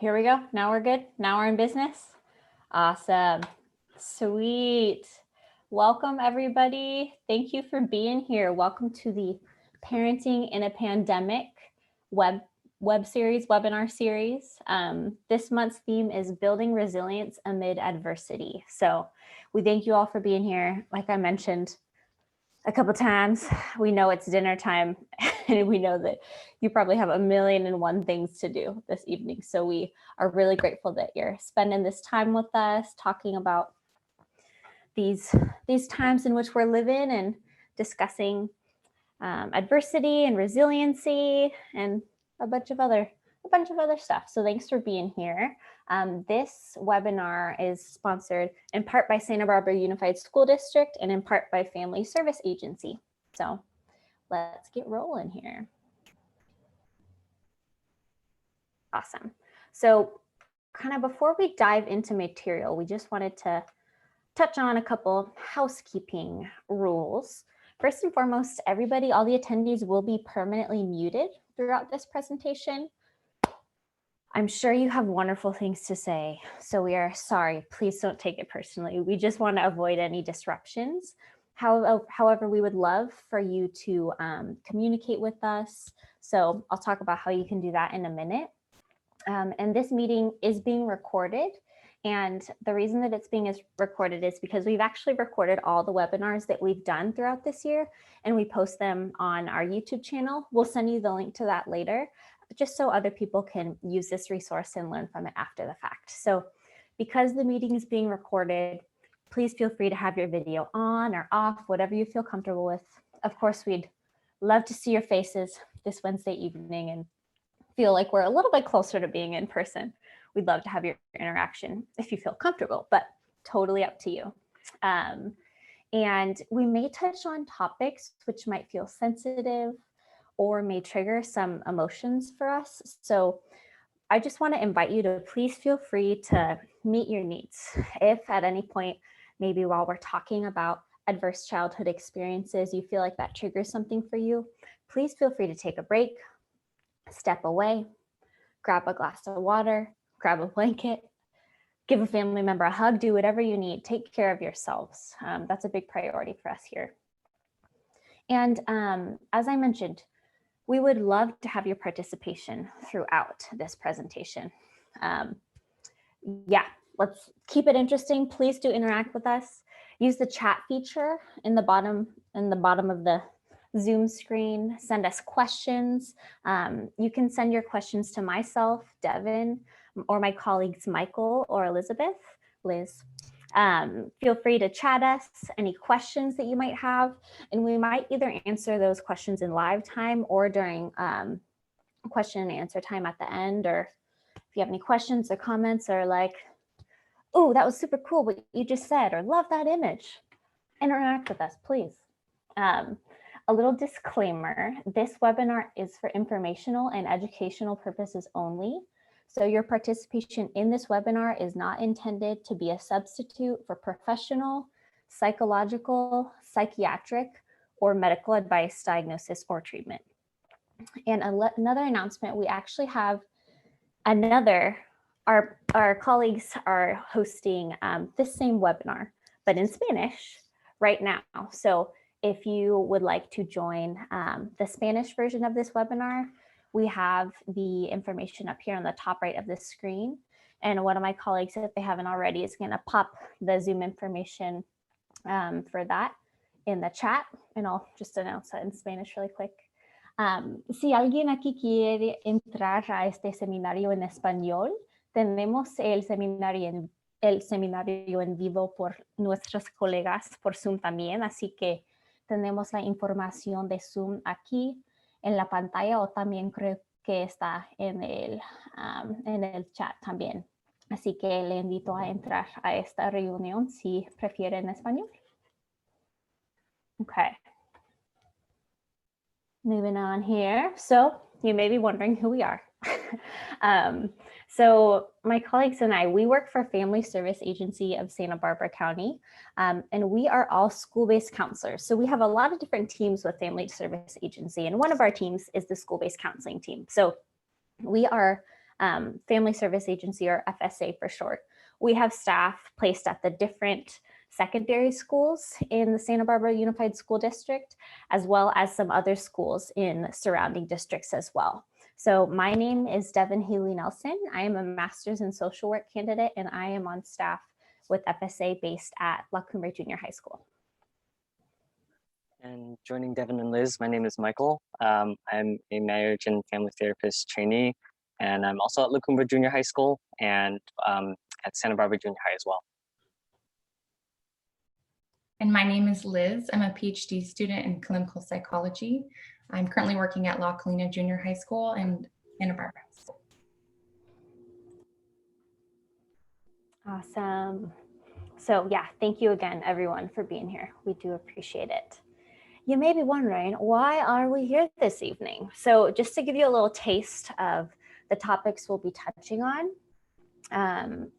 Here we go. Now we're good. Now we're in business. Awesome. Sweet. Welcome, everybody. Thank you for being here. Welcome to the Parenting in a Pandemic webinar series. This month's theme is building resilience amid adversity. So we thank you all for being here. Like I mentioned a couple times, we know it's dinner time and we know that you probably have 1,000,001 things to do this evening. So we are really grateful that you're spending this time with us, talking about these times in which we're living and discussing adversity and resiliency and a bunch of other stuff. So thanks for being here. This webinar is sponsored in part by Santa Barbara Unified School District and in part by Family Service Agency. So let's get rolling here. Awesome. So kind of before we dive into material, we just wanted to touch on a couple housekeeping rules. First and foremost, everybody, all the attendees will be permanently muted throughout this presentation. I'm sure you have wonderful things to say, so we are sorry. Please don't take it personally. We just want to avoid any disruptions. However, we would love for you to communicate with us. So I'll talk about how you can do that in a minute. And this meeting is being recorded. And the reason that it's being recorded is because we've actually recorded all the webinars that we've done throughout this year, and we post them on our YouTube channel. We'll send you the link to that later, just so other people can use this resource and learn from it after the fact. So because the meeting is being recorded, please feel free to have your video on or off, whatever you feel comfortable with. Of course, we'd love to see your faces this Wednesday evening and feel like we're a little bit closer to being in person. We'd love to have your interaction if you feel comfortable, but totally up to you. And we may touch on topics which might feel sensitive or may trigger some emotions for us. So I just want to invite you to please feel free to meet your needs. If at any point, maybe while we're talking about adverse childhood experiences, you feel like that triggers something for you, please feel free to take a break, step away, grab a glass of water, grab a blanket, give a family member a hug, do whatever you need. Take care of yourselves. That's a big priority for us here. And as I mentioned, we would love to have your participation throughout this presentation. Yeah, let's keep it interesting. Please do interact with us. Use the chat feature in the bottom of the Zoom screen. Send us questions. You can send your questions to myself, Devin, or my colleagues, Michael or Elizabeth, Liz. Feel free to chat us any questions that you might have, and we might either answer those questions in live time or during question and answer time at the end. Or if you have any questions or comments or like, oh, that was super cool what you just said, or love that image, interact with us, please. A little disclaimer, this webinar is for informational and educational purposes only. So your participation in this webinar is not intended to be a substitute for professional, psychological, psychiatric, or medical advice, diagnosis, or treatment. And another announcement, we actually have our colleagues are hosting this same webinar, but in Spanish right now. So if you would like to join the Spanish version of this webinar, we have the information up here on the top right of the screen. And one of my colleagues, if they haven't already, is going to pop the Zoom information for that in the chat. And I'll just announce that in Spanish really quick. Si alguien aquí quiere entrar a este seminario en español, tenemos el seminario en vivo por nuestros colegas por Zoom también, así que tenemos la información de Zoom aquí en la pantalla, o también creo que está en el chat también. Así que le invito a entrar a esta reunión si prefiere en español. Okay. Moving on here. So you may be wondering who we are. So my colleagues and I, we work for Family Service Agency of Santa Barbara County, and we are all school-based counselors. So we have a lot of different teams with Family Service Agency, and one of our teams is the school-based counseling team. So we are Family Service Agency, or FSA for short. We have staff placed at the different secondary schools in the Santa Barbara Unified School District, as well as some other schools in surrounding districts as well. So my name is Devin Haley Nelson. I am a master's in social work candidate, and I am on staff with FSA based at La Cumbre Junior High School. And joining Devin and Liz, my name is Michael. I'm a marriage and family therapist trainee, and I'm also at La Cumbre Junior High School and at Santa Barbara Junior High as well. And my name is Liz. I'm a PhD student in clinical psychology. I'm currently working at La Colina Junior High School and Santa Barbara High School. Awesome. So yeah, thank you again, everyone, for being here. We do appreciate it. You may be wondering, why are we here this evening? So just to give you a little taste of the topics we'll be touching on,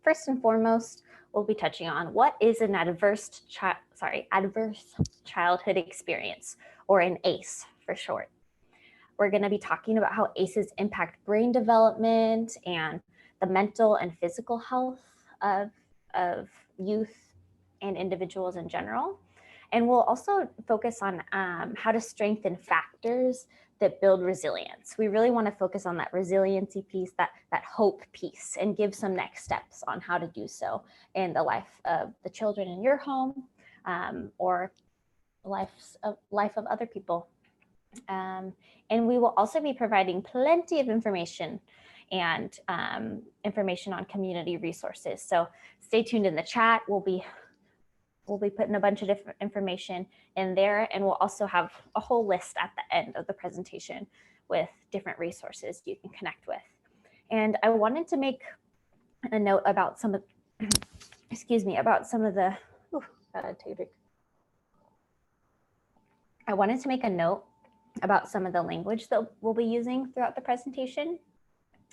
first and foremost, we'll be touching on what is an adverse childhood experience, or an ACE for short. We're going to be talking about how ACEs impact brain development and the mental and physical health of youth and individuals in general. And we'll also focus on how to strengthen factors that build resilience. We really want to focus on that resiliency piece, that hope piece, and give some next steps on how to do so in the life of the children in your home, or life of other people. And we will also be providing plenty of information and information on community resources. So stay tuned in the chat. We'll be putting a bunch of different information in there, and we'll also have a whole list at the end of the presentation with different resources you can connect with. And I wanted to make a note about some of, I wanted to make a note about some of the language that we'll be using throughout the presentation.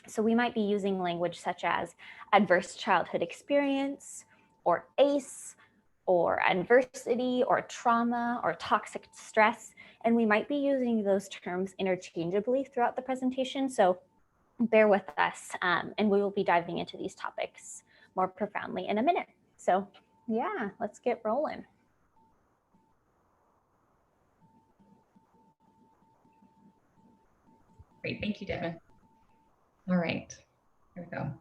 So we might be using language such as adverse childhood experience, or ACE, or adversity, or trauma, or toxic stress. And we might be using those terms interchangeably throughout the presentation. So bear with us, and we will be diving into these topics more profoundly in a minute. So yeah, let's get rolling. Great, thank you, Devin. All right, here we go.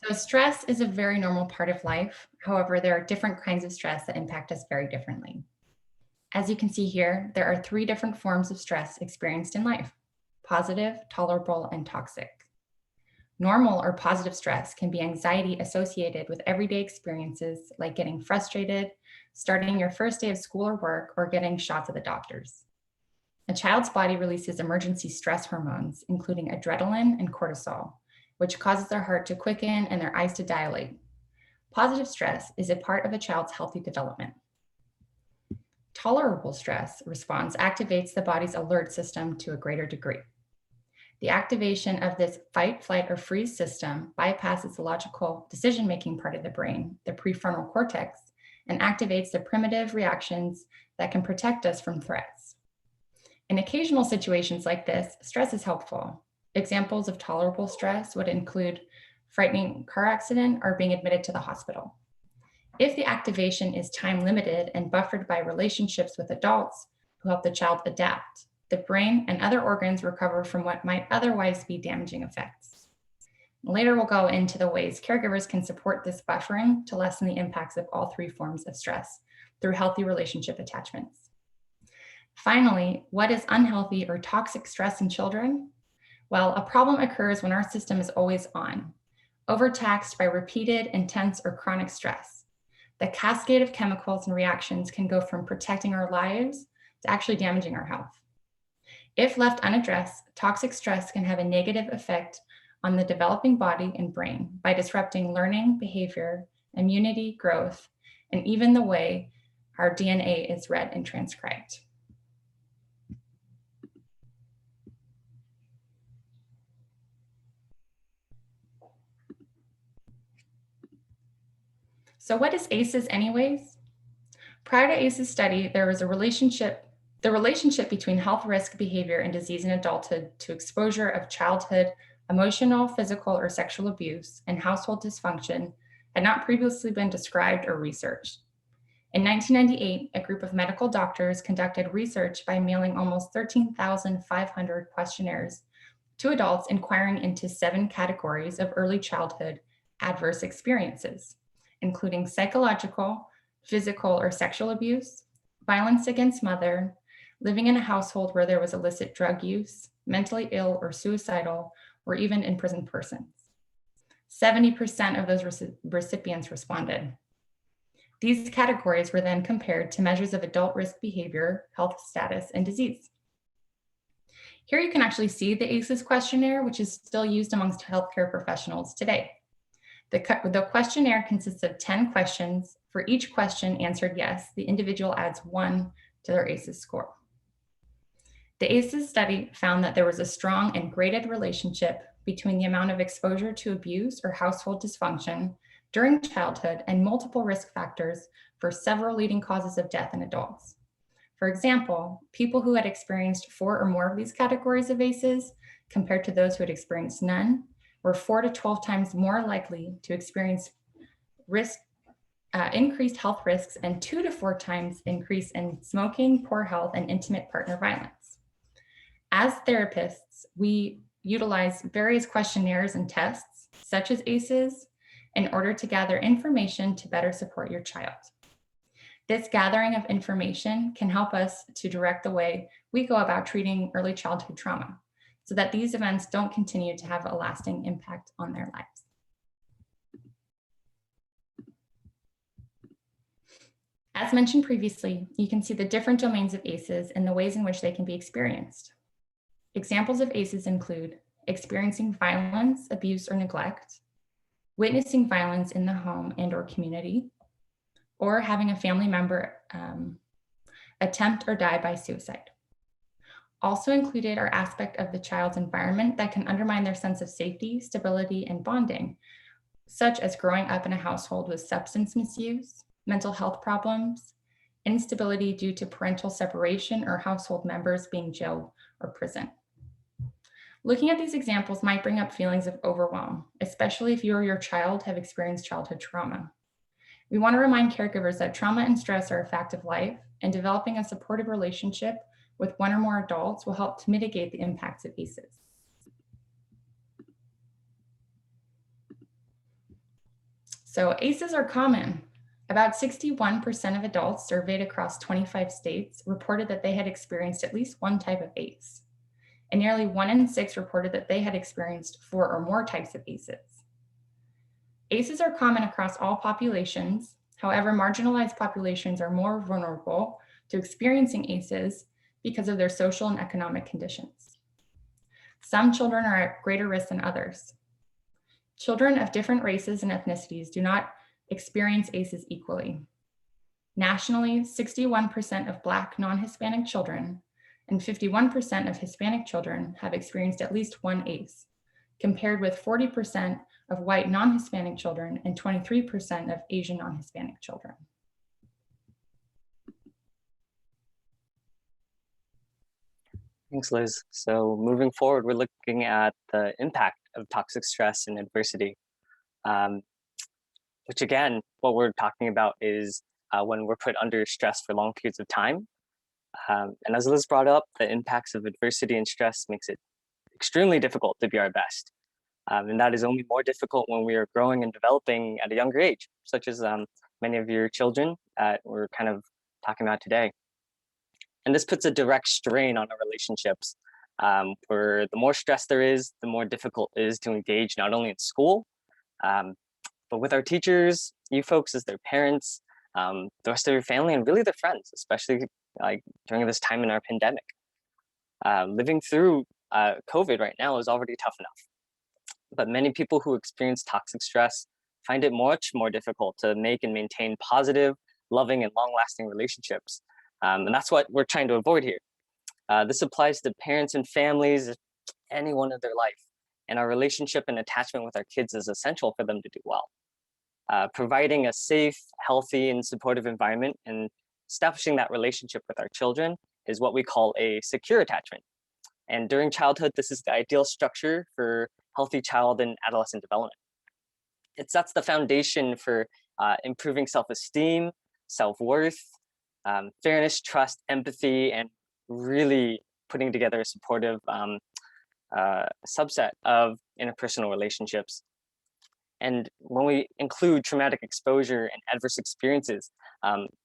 So stress is a very normal part of life. However, there are different kinds of stress that impact us very differently. As you can see here, there are 3 different forms of stress experienced in life: positive, tolerable, and toxic. Normal or positive stress can be anxiety associated with everyday experiences like getting frustrated, starting your first day of school or work, or getting shots at the doctors. A child's body releases emergency stress hormones, including adrenaline and cortisol, which causes their heart to quicken and their eyes to dilate. Positive stress is a part of a child's healthy development. Tolerable stress response activates the body's alert system to a greater degree. The activation of this fight, flight, or freeze system bypasses the logical decision-making part of the brain, the prefrontal cortex, and activates the primitive reactions that can protect us from threats. In occasional situations like this, stress is helpful. Examples of tolerable stress would include frightening car accident or being admitted to the hospital. If the activation is time limited and buffered by relationships with adults who help the child adapt, the brain and other organs recover from what might otherwise be damaging effects. Later, we'll go into the ways caregivers can support this buffering to lessen the impacts of all 3 forms of stress through healthy relationship attachments. Finally, what is unhealthy or toxic stress in children? Well, a problem occurs when our system is always on, overtaxed by repeated, intense, or chronic stress. The cascade of chemicals and reactions can go from protecting our lives to actually damaging our health. If left unaddressed, toxic stress can have a negative effect on the developing body and brain by disrupting learning, behavior, immunity, growth, and even the way our DNA is read and transcribed. So what is ACEs anyways? Prior to ACEs study, there was the relationship between health risk behavior and disease in adulthood to exposure of childhood emotional, physical, or sexual abuse, and household dysfunction had not previously been described or researched. In 1998, a group of medical doctors conducted research by mailing almost 13,500 questionnaires to adults inquiring into 7 categories of early childhood adverse experiences, including psychological, physical, or sexual abuse, violence against mother, living in a household where there was illicit drug use, mentally ill or suicidal, or even imprisoned persons. 70% of those recipients responded. These categories were then compared to measures of adult risk behavior, health status, and disease. Here you can actually see the ACEs questionnaire, which is still used amongst healthcare professionals today. The questionnaire consists of 10 questions. For each question answered yes, the individual adds 1 to their ACEs score. The ACEs study found that there was a strong and graded relationship between the amount of exposure to abuse or household dysfunction during childhood and multiple risk factors for several leading causes of death in adults. For example, people who had experienced 4 or more of these categories of ACEs compared to those who had experienced none were 4 to 12 times more likely to experience increased health risks and 2 to 4 times increase in smoking, poor health, and intimate partner violence. As therapists, we utilize various questionnaires and tests, such as ACEs, in order to gather information to better support your child. This gathering of information can help us to direct the way we go about treating early childhood trauma so that these events don't continue to have a lasting impact on their lives. As mentioned previously, you can see the different domains of ACEs and the ways in which they can be experienced. Examples of ACEs include experiencing violence, abuse, or neglect, witnessing violence in the home and or community, or having a family member attempt or die by suicide. Also included are aspects of the child's environment that can undermine their sense of safety, stability, and bonding, such as growing up in a household with substance misuse, mental health problems, instability due to parental separation or household members being jailed or prison. Looking at these examples might bring up feelings of overwhelm, especially if you or your child have experienced childhood trauma. We want to remind caregivers that trauma and stress are a fact of life, and developing a supportive relationship with 1 or more adults will help to mitigate the impacts of ACEs. So ACEs are common. About 61% of adults surveyed across 25 states reported that they had experienced at least 1 type of ACE, and nearly 1 in 6 reported that they had experienced 4 or more types of ACEs. ACEs are common across all populations. However, marginalized populations are more vulnerable to experiencing ACEs because of their social and economic conditions. Some children are at greater risk than others. Children of different races and ethnicities do not experience ACEs equally. Nationally, 61% of Black non-Hispanic children and 51% of Hispanic children have experienced at least 1 ACE, compared with 40% of white non-Hispanic children and 23% of Asian non-Hispanic children. Thanks, Liz. So moving forward, we're looking at the impact of toxic stress and adversity, which again, what we're talking about is when we're put under stress for long periods of time. And as Liz brought up, the impacts of adversity and stress makes it extremely difficult to be our best. And that is only more difficult when we are growing and developing at a younger age, such as many of your children that we're kind of talking about today. And this puts a direct strain on our relationships, where the more stress there is, the more difficult it is to engage not only in school, but with our teachers, you folks as their parents, the rest of your family, and really their friends, especially like during this time in our pandemic. Living through COVID right now is already tough enough. But many people who experience toxic stress find it much more difficult to make and maintain positive, loving, and long-lasting relationships. And that's what we're trying to avoid here. This applies to parents and families, anyone in their life. And our relationship and attachment with our kids is essential for them to do well. Providing a safe, healthy, and supportive environment and establishing that relationship with our children is what we call a secure attachment. And during childhood, this is the ideal structure for healthy child and adolescent development. It sets the foundation for improving self-esteem, self-worth, fairness, trust, empathy, and really putting together a supportive subset of interpersonal relationships. And when we include traumatic exposure and adverse experiences,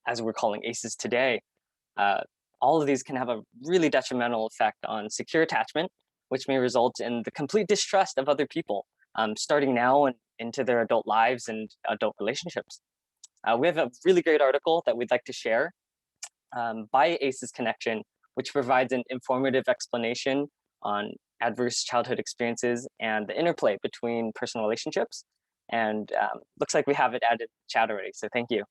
as we're calling ACEs today, all of these can have a really detrimental effect on secure attachment, which may result in the complete distrust of other people, starting now and into their adult lives and adult relationships. We have a really great article that we'd like to share by ACEs Connection, which provides an informative explanation on adverse childhood experiences and the interplay between personal relationships. And looks like we have it added in the chat already, so thank you.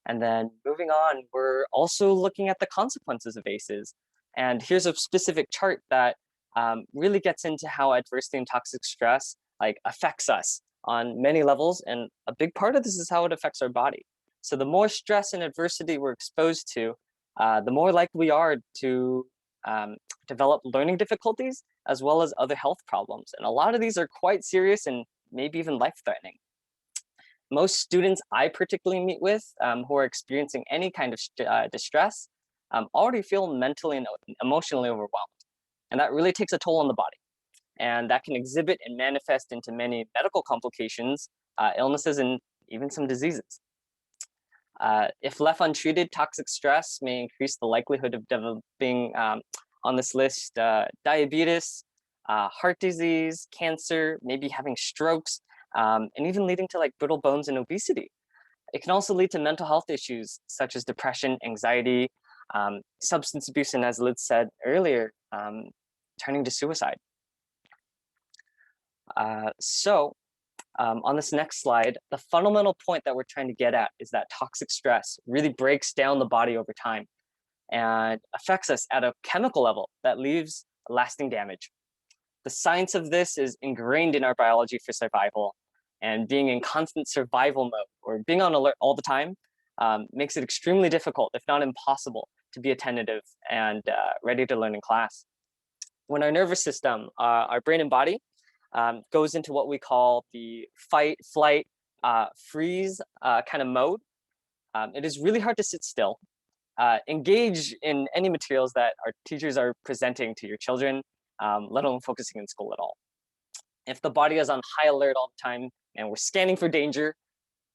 And then moving on, we're also looking at the consequences of ACEs. And here's a specific chart that really gets into how adversity and toxic stress affects us on many levels. And a big part of this is how it affects our body. So the more stress and adversity we're exposed to, the more likely we are to develop learning difficulties as well as other health problems. And a lot of these are quite serious and maybe even life-threatening. Most students I particularly meet with who are experiencing any kind of distress already feel mentally and emotionally overwhelmed. And that really takes a toll on the body. And that can exhibit and manifest into many medical complications, illnesses, and even some diseases. If left untreated, toxic stress may increase the likelihood of developing, on this list, diabetes, heart disease, cancer, maybe having strokes, and even leading to brittle bones and obesity. It can also lead to mental health issues such as depression, anxiety, substance abuse, and as Liz said earlier, turning to suicide. On this next slide, the fundamental point that we're trying to get at is that toxic stress really breaks down the body over time and affects us at a chemical level that leaves lasting damage. The science of this is ingrained in our biology for survival, and being in constant survival mode or being on alert all the time makes it extremely difficult, if not impossible, to be attentive and ready to learn in class. When our nervous system, our brain and body, goes into what we call the fight, flight, freeze kind of mode, it is really hard to sit still, engage in any materials that our teachers are presenting to your children, let alone focusing in school at all. If the body is on high alert all the time and we're scanning for danger,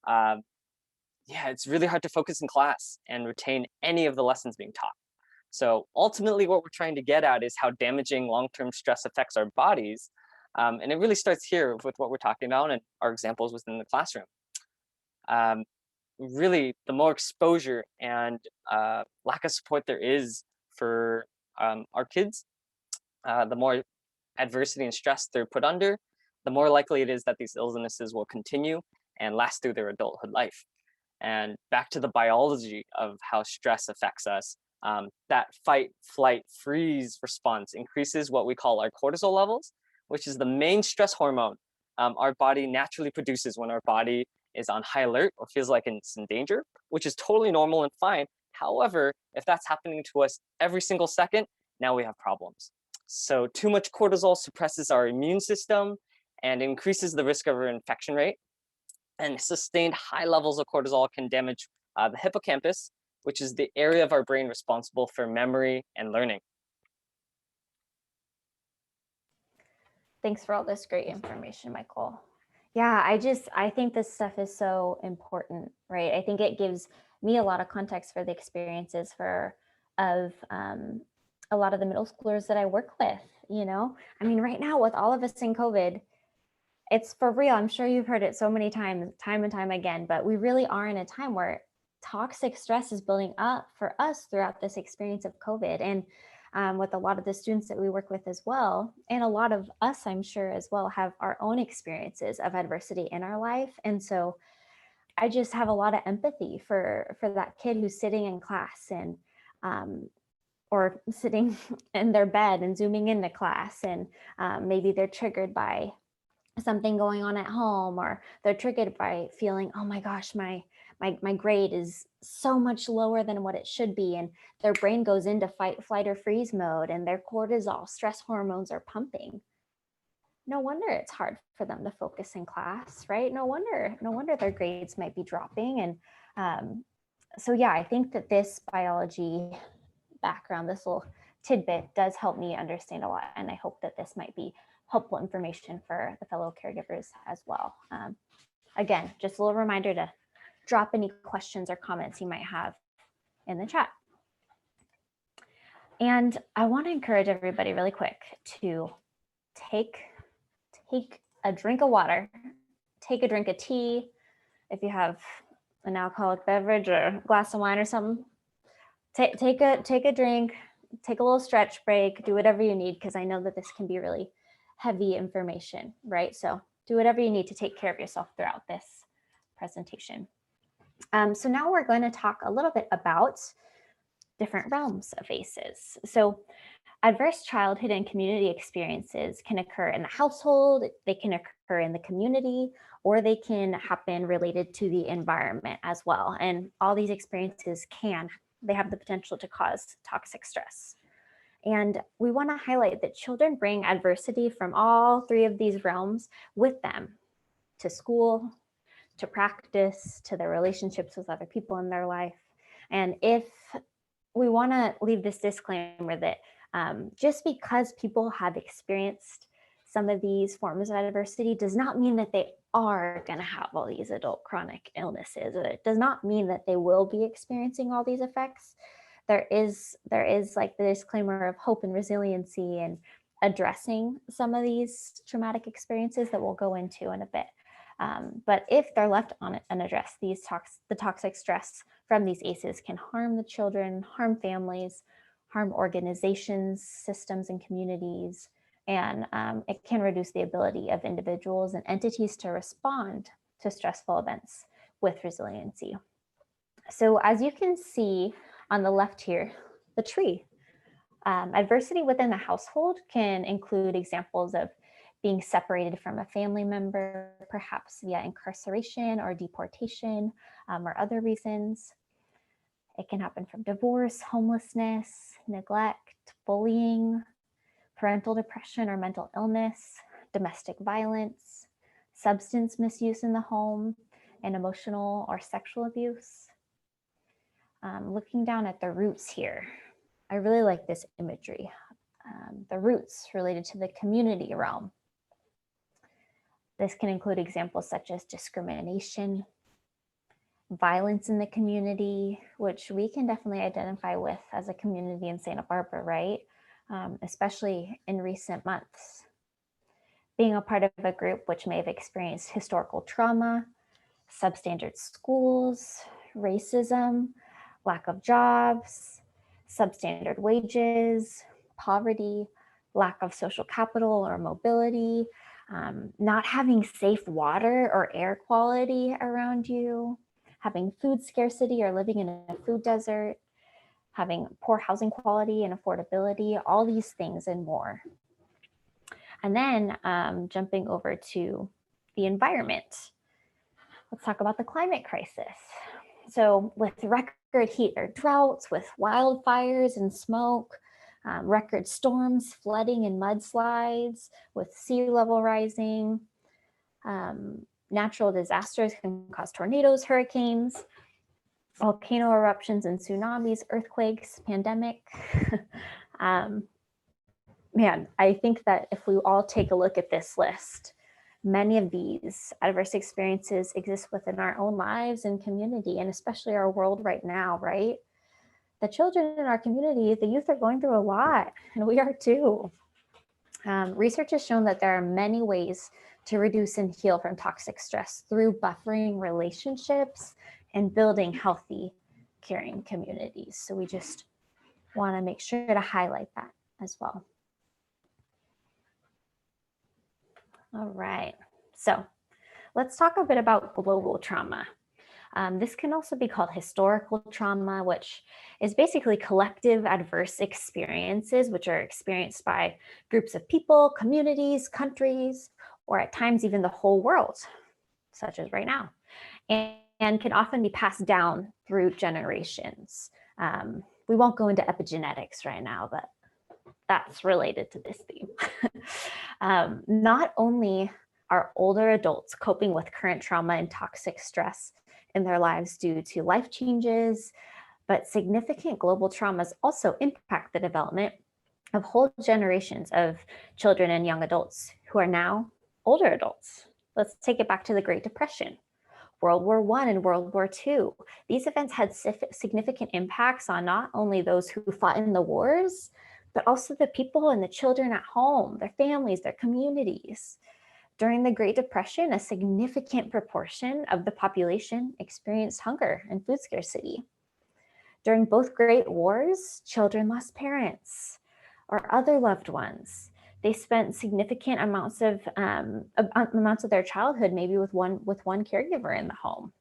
yeah, it's really hard to focus in class and retain any of the lessons being taught. So ultimately, what we're trying to get at is how damaging long-term stress affects our bodies. And it really starts here with what we're talking about and our examples within the classroom. Really, the more exposure and lack of support there is for our kids, the more adversity and stress they're put under, the more likely it is that these illnesses will continue and last through their adulthood life. And back to the biology of how stress affects us, that fight, flight, freeze response increases what we call our cortisol levels, which is the main stress hormone our body naturally produces when our body is on high alert or feels like it's in danger, which is totally normal and fine. However, if that's happening to us every single second, now we have problems. So too much cortisol suppresses our immune system and increases the risk of our infection rate. And sustained high levels of cortisol can damage the hippocampus, which is the area of our brain responsible for memory and learning. Thanks for all this great information, Michael. Yeah, I think this stuff is so important, right? I think it gives me a lot of context for the experiences of a lot of the middle schoolers that I work with, you know? I mean, right now with all of us in COVID, it's for real. I'm sure you've heard it so many times, time and time again, but we really are in a time where toxic stress is building up for us throughout this experience of COVID. And with a lot of the students that we work with as well, and a lot of us, I'm sure as well, have our own experiences of adversity in our life. And so I just have a lot of empathy for that kid who's sitting in class and or sitting in their bed and zooming into class, and maybe they're triggered by something going on at home, or they're triggered by feeling, oh my gosh, my my grade is so much lower than what it should be. And their brain goes into fight, flight, or freeze mode, and their cortisol, stress hormones are pumping. No wonder it's hard for them to focus in class, right? No wonder their grades might be dropping. And so yeah, I think that this biology background, this little tidbit does help me understand a lot. And I hope that this might be helpful information for the fellow caregivers as well. Again, just a little reminder to drop any questions or comments you might have in the chat. And I want to encourage everybody really quick to take a drink of water, take a drink of tea. If you have an alcoholic beverage or a glass of wine or something, take a drink, take a little stretch break, do whatever you need, because I know that this can be really heavy information, right? So do whatever you need to take care of yourself throughout this presentation. So now we're going to talk a little bit about different realms of ACEs. So adverse childhood and community experiences can occur in the household, they can occur in the community, or they can happen related to the environment as well. And all these experiences they have the potential to cause toxic stress. And we want to highlight that children bring adversity from all three of these realms with them to school, to practice, to their relationships with other people in their life. And if we want to leave this disclaimer that just because people have experienced some of these forms of adversity does not mean that they are going to have all these adult chronic illnesses. It does not mean that they will be experiencing all these effects. There is like the disclaimer of hope and resiliency and addressing some of these traumatic experiences that we'll go into in a bit. But if they're left unaddressed, the toxic stress from these ACEs can harm the children, harm families, harm organizations, systems, and communities, and it can reduce the ability of individuals and entities to respond to stressful events with resiliency. So as you can see on the left here, the tree. Adversity within the household can include examples of being separated from a family member, perhaps via incarceration or deportation, or other reasons. It can happen from divorce, homelessness, neglect, bullying, parental depression or mental illness, domestic violence, substance misuse in the home, and emotional or sexual abuse. Looking down at the roots here, I really like this imagery. The roots related to the community realm. This can include examples such as discrimination, violence in the community, which we can definitely identify with as a community in Santa Barbara, right? Especially in recent months. Being a part of a group which may have experienced historical trauma, substandard schools, racism, lack of jobs, substandard wages, poverty, lack of social capital or mobility, not having safe water or air quality around you, having food scarcity or living in a food desert, having poor housing quality and affordability, all these things and more. And then jumping over to the environment, let's talk about the climate crisis. So with record heat or droughts, with wildfires and smoke, record storms, flooding and mudslides, with sea level rising, natural disasters can cause tornadoes, hurricanes, volcano eruptions and tsunamis, earthquakes, pandemic. Man, I think that if we all take a look at this list, many of these adverse experiences exist within our own lives and community, and especially our world right now, right? The children in our community, the youth are going through a lot, and we are too. Research has shown that there are many ways to reduce and heal from toxic stress through buffering relationships and building healthy, caring communities. So we just want to make sure to highlight that as well. All right, so let's talk a bit about global trauma. This can also be called historical trauma, which is basically collective adverse experiences, which are experienced by groups of people, communities, countries, or at times even the whole world, such as right now. and can often be passed down through generations. We won't go into epigenetics right now, but that's related to this theme. Not only are older adults coping with current trauma and toxic stress in their lives due to life changes, but significant global traumas also impact the development of whole generations of children and young adults who are now older adults. Let's take it back to the Great Depression, World War I and World War II. These events had significant impacts on not only those who fought in the wars, but also the people and the children at home, their families, their communities. During the Great Depression, a significant proportion of the population experienced hunger and food scarcity. During both Great Wars, children lost parents or other loved ones. They spent significant amounts of their childhood, maybe with one caregiver in the home.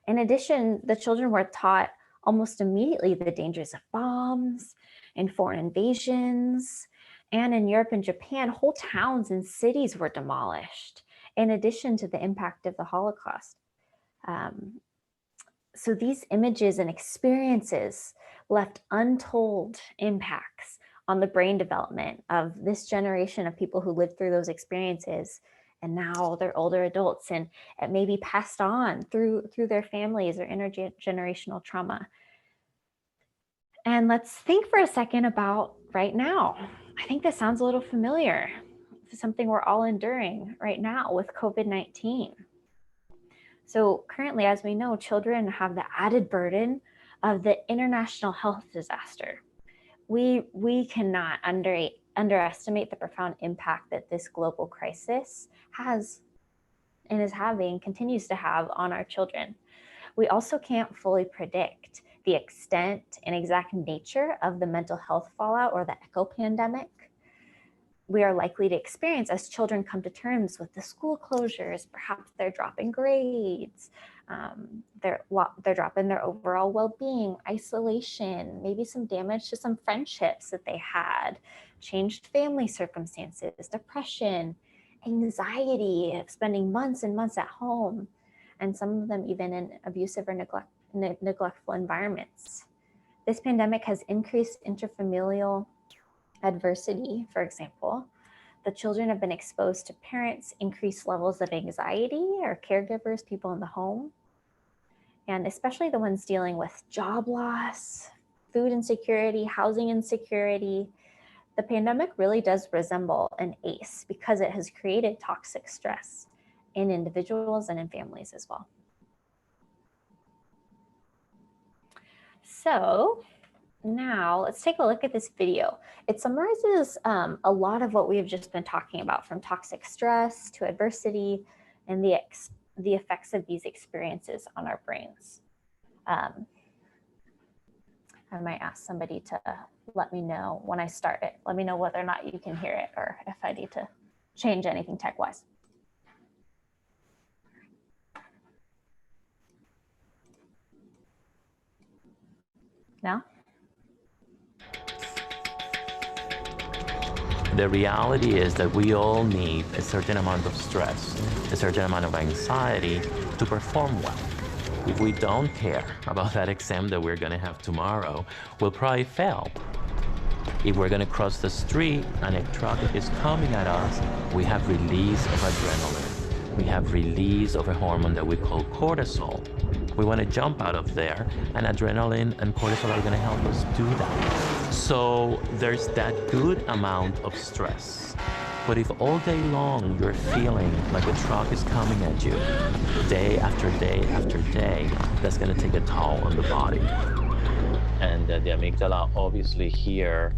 In addition, the children were taught almost immediately the dangers of bombs and foreign invasions. And in Europe and Japan, whole towns and cities were demolished, in addition to the impact of the Holocaust. So these images and experiences left untold impacts on the brain development of this generation of people who lived through those experiences. And now they're older adults, and it may be passed on through their families or intergenerational trauma. And let's think for a second about right now. I think this sounds a little familiar. This is something we're all enduring right now with COVID-19. So currently, as we know, children have the added burden of the international health disaster. We cannot underestimate the profound impact that this global crisis has and is having, continues to have on our children. We also can't fully predict the extent and exact nature of the mental health fallout or the echo pandemic we are likely to experience as children come to terms with the school closures. Perhaps they're dropping grades, they're dropping their overall well-being, isolation, maybe some damage to some friendships that they had, changed family circumstances, depression, anxiety of spending months and months at home, and some of them even in abusive or neglectful environments. This pandemic has increased interfamilial adversity. For example, the children have been exposed to parents' increased levels of anxiety or caregivers, people in the home, and especially the ones dealing with job loss, food insecurity, housing insecurity. The pandemic really does resemble an ACE because it has created toxic stress in individuals and in families as well. So now let's take a look at this video. It summarizes a lot of what we have just been talking about, from toxic stress to adversity and the effects of these experiences on our brains. I might ask somebody to let me know when I start it. Let me know whether or not you can hear it or if I need to change anything tech-wise. No? The reality is that we all need a certain amount of stress, a certain amount of anxiety to perform well. If we don't care about that exam that we're gonna have tomorrow, we'll probably fail. If we're gonna cross the street and a truck is coming at us, we have release of adrenaline. We have release of a hormone that we call cortisol. We wanna jump out of there, and adrenaline and cortisol are gonna help us do that. So there's that good amount of stress. But if all day long you're feeling like a truck is coming at you, day after day after day, that's gonna take a toll on the body. And the amygdala obviously here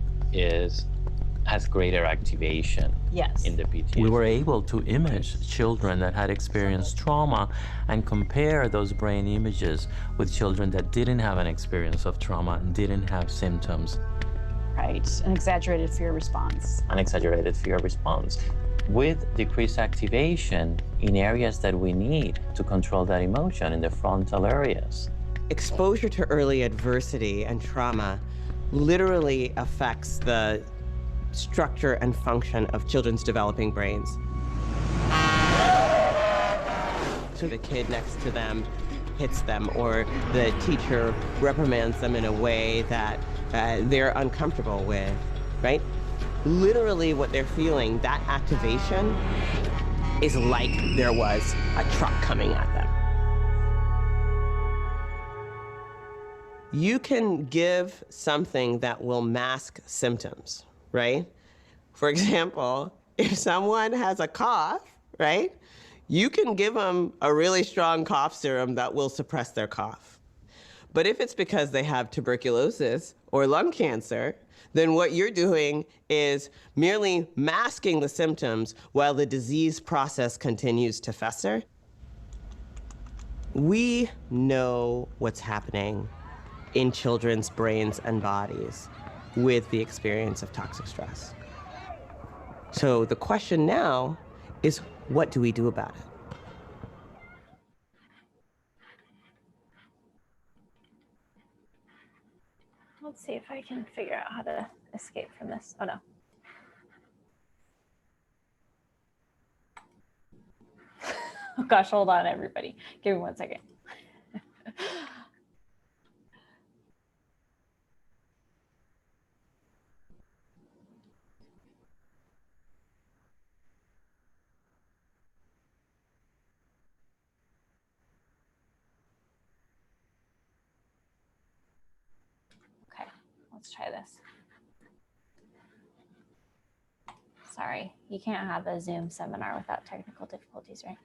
has greater activation. Yes. In the PTSD. We were able to image children that had experienced trauma and compare those brain images with children that didn't have an experience of trauma and didn't have symptoms. Right, an exaggerated fear response. An exaggerated fear response with decreased activation in areas that we need to control that emotion, in the frontal areas. Exposure to early adversity and trauma literally affects the structure and function of children's developing brains. So the kid next to them hits them, or the teacher reprimands them in a way that they're uncomfortable with, right? Literally what they're feeling, that activation is like there was a truck coming at them. You can give something that will mask symptoms, right? For example, if someone has a cough, right? You can give them a really strong cough serum that will suppress their cough. But if it's because they have tuberculosis or lung cancer, then what you're doing is merely masking the symptoms while the disease process continues to fester. We know what's happening in children's brains and bodies with the experience of toxic stress. So the question now is, what do we do about it? Let's see if I can figure out how to escape from this. Oh no. Oh gosh, hold on everybody. Give me 1 second. Okay, let's try this. Sorry, you can't have a Zoom seminar without technical difficulties, right?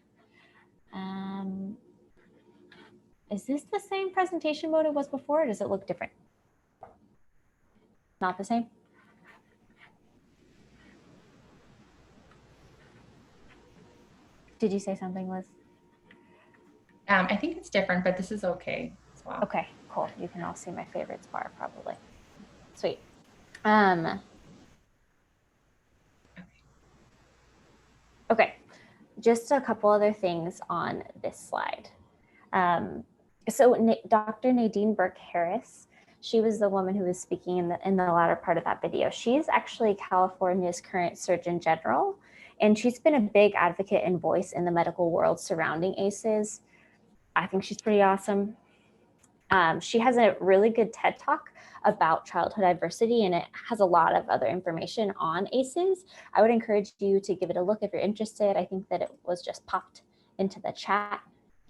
Is this the same presentation mode it was before, or does it look different? Not the same? Did you say something, Liz? I think it's different, but this is okay as well. Okay, cool. You can all see my favorites bar probably. Sweet. Okay, just a couple other things on this slide. So Dr. Nadine Burke-Harris, she was the woman who was speaking in the latter part of that video. She's actually California's current Surgeon General, and she's been a big advocate and voice in the medical world surrounding ACEs. I think she's pretty awesome. She has a really good TED Talk about childhood adversity, and it has a lot of other information on ACEs. I would encourage you to give it a look if you're interested. I think that it was just popped into the chat.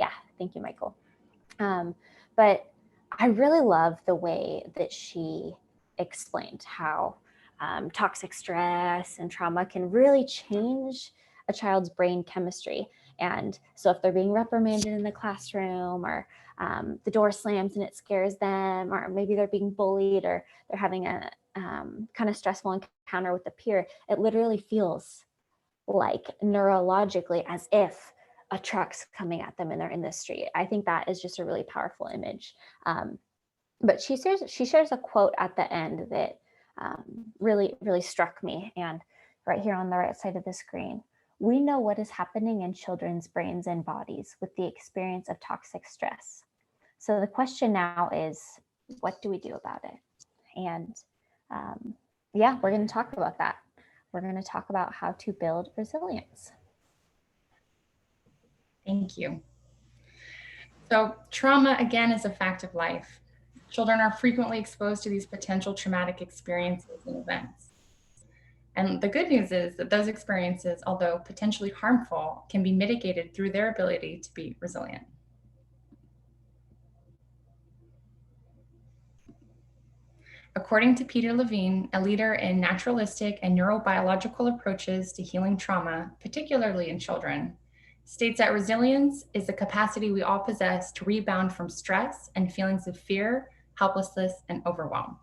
Yeah, thank you, Michael. But I really love the way that she explained how toxic stress and trauma can really change a child's brain chemistry. And so if they're being reprimanded in the classroom, or the door slams and it scares them, or maybe they're being bullied, or they're having a kind of stressful encounter with a peer, it literally feels like neurologically as if a truck's coming at them and they're in the street. I think that is just a really powerful image. But she shares a quote at the end that really struck me, and right here on the right side of the screen. We know what is happening in children's brains and bodies with the experience of toxic stress. So the question now is, what do we do about it? And yeah, we're going to talk about that. We're going to talk about how to build resilience. Thank you. So trauma, again, is a fact of life. Children are frequently exposed to these potential traumatic experiences and events. And the good news is that those experiences, although potentially harmful, can be mitigated through their ability to be resilient. According to Peter Levine, a leader in naturalistic and neurobiological approaches to healing trauma, particularly in children, states that resilience is the capacity we all possess to rebound from stress and feelings of fear, helplessness, and overwhelm.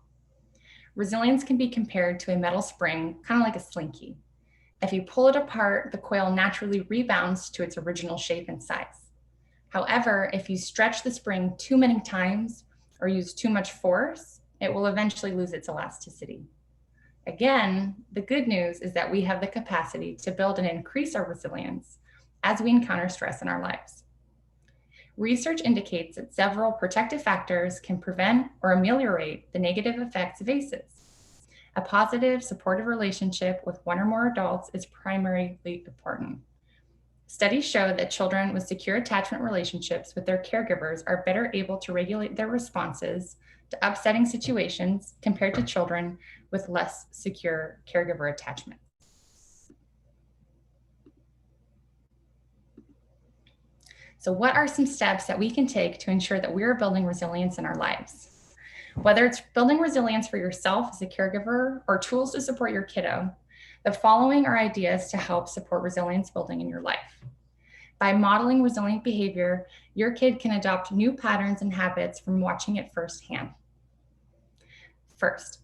Resilience can be compared to a metal spring, kind of like a slinky. If you pull it apart, the coil naturally rebounds to its original shape and size. However, if you stretch the spring too many times or use too much force, it will eventually lose its elasticity. Again, the good news is that we have the capacity to build and increase our resilience as we encounter stress in our lives. Research indicates that several protective factors can prevent or ameliorate the negative effects of ACEs. A positive, supportive relationship with one or more adults is primarily important. Studies show that children with secure attachment relationships with their caregivers are better able to regulate their responses to upsetting situations compared to children with less secure caregiver attachment. So what are some steps that we can take to ensure that we're building resilience in our lives? Whether it's building resilience for yourself as a caregiver or tools to support your kiddo, the following are ideas to help support resilience building in your life. By modeling resilient behavior, your kid can adopt new patterns and habits from watching it firsthand. First,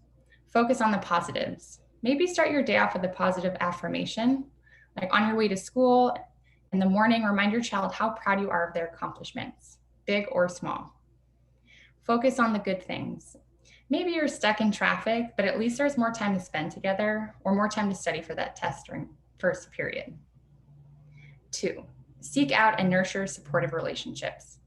focus on the positives. Maybe start your day off with a positive affirmation, like on your way to school in the morning, remind your child how proud you are of their accomplishments, big or small. Focus on the good things. Maybe you're stuck in traffic, but at least there's more time to spend together or more time to study for that test during first period. 2, seek out and nurture supportive relationships.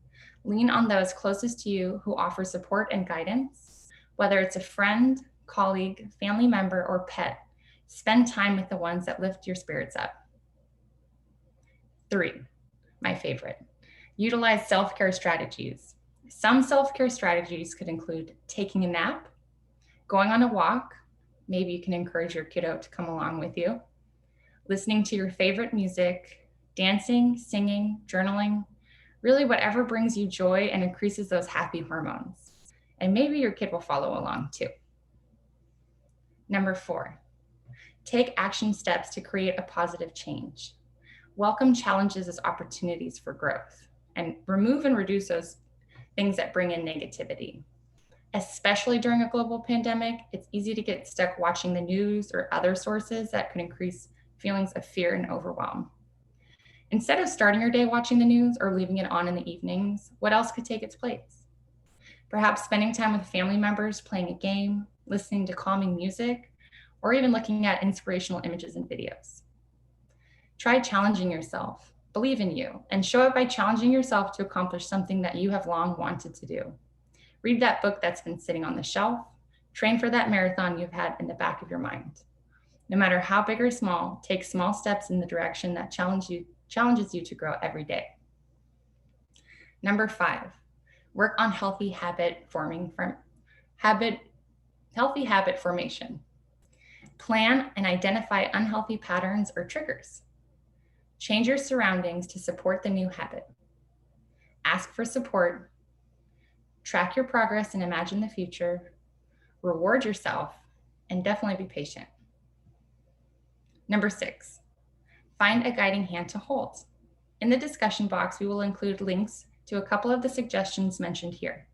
Lean on those closest to you who offer support and guidance, whether it's a friend, colleague, family member, or pet. Spend time with the ones that lift your spirits up. 3, my favorite, utilize self-care strategies. Some self-care strategies could include taking a nap, going on a walk, maybe you can encourage your kiddo to come along with you, listening to your favorite music, dancing, singing, journaling, really whatever brings you joy and increases those happy hormones. And maybe your kid will follow along too. Number 4, take action steps to create a positive change. Welcome challenges as opportunities for growth and remove and reduce those things that bring in negativity. Especially during a global pandemic, it's easy to get stuck watching the news or other sources that could increase feelings of fear and overwhelm. Instead of starting your day watching the news or leaving it on in the evenings, what else could take its place? Perhaps spending time with family members, playing a game, listening to calming music, or even looking at inspirational images and videos. Try challenging yourself, believe in you, and show up by challenging yourself to accomplish something that you have long wanted to do. Read that book that's been sitting on the shelf, train for that marathon you've had in the back of your mind. No matter how big or small, take small steps in the direction that challenges you to grow every day. Number 5, work on healthy habit formation. Plan and identify unhealthy patterns or triggers. Change your surroundings to support the new habit. Ask for support. Track your progress and imagine the future. Reward yourself, and definitely be patient. Number 6, find a guiding hand to hold. In the discussion box, we will include links to a couple of the suggestions mentioned here.